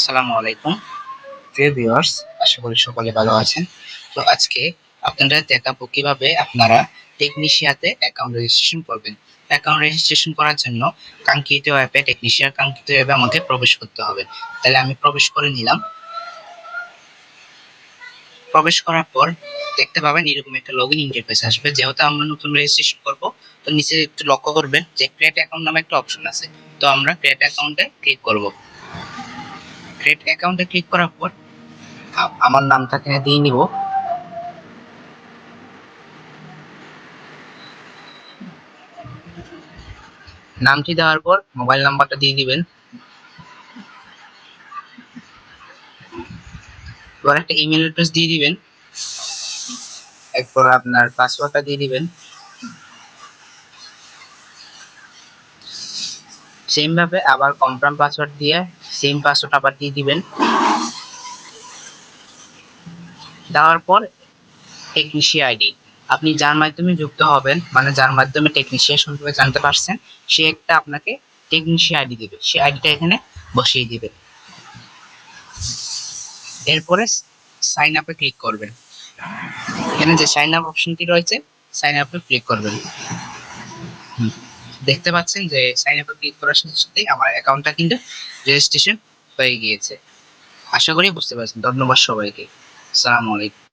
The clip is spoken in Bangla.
আসসালামু আলাইকুম প্রিয় ভিউয়ার্স, আশা করি সকলে ভালো আছেন। তো আজকে আপনাদের দেখাবো কিভাবে আপনারা টেকনিশিয়াতে অ্যাকাউন্ট রেজিস্ট্রেশন করবেন। অ্যাকাউন্ট রেজিস্ট্রেশন করার জন্য কাঙ্ক্ষিত অ্যাপে কাঙ্ক্ষিত অ্যাপে আমাকে প্রবেশ করতে হবে। তাহলে আমি প্রবেশ করে নিলাম। প্রবেশ করার পর দেখতে পাবেন এরকম একটা লগইন ইন্টারফেস আসবে। যেহেতু আমরা নতুন রেজিস্ট্রেশন করব, তো নিচে একটু লক্ষ্য করবেন যে ক্রিয়েট অ্যাকাউন্ট নামে একটা অপশন আছে। তো আমরা ক্রিয়েট অ্যাকাউন্টে ক্লিক করব। ক্রিয়েট অ্যাকাউন্টে ক্লিক করার পর আমার নামটা এখানে দিয়ে নিব। নামটি দেওয়ার পর মোবাইল নাম্বারটা দিয়ে দিবেন। এবার একটা ইমেল অ্যাড্রেস দিয়ে দিবেন। এরপর আপনার পাসওয়ার্ডটা দিয়ে দিবেন। সেম ভাবে আবার কনফার্ম পাসওয়ার্ড দিয়ে সেম পাসওয়ার্ড আবার দিয়ে দিবেন। দেওয়ার পর টেকনিশিয়া আইডি, আপনি যার মাধ্যমে যুক্ত হবেন, মানে যার মাধ্যমে টেকনিশিয়ান সম্পর্কে জানতে পারছেন, সে একটা আপনাকে টেকনিশিয়া আইডি দিবে। সেই আইডিটা এখানে বসিয়ে দিবেন। এরপরে সাইন আপে ক্লিক করবেন। এখানে যে সাইন আপ অপশনটি রয়েছে, সাইন আপে ক্লিক করবেন। দেখতে পাচ্ছেন যে সাইন আপে ক্লিক করার সাথে সাথে আমার অ্যাকাউন্টটা কিন্তু রেজিস্ট্রেশন হয়ে গিয়েছে। আশা করি বুঝতে পারছেন। ধন্যবাদ সবাইকে। আসসালামু আলাইকুম।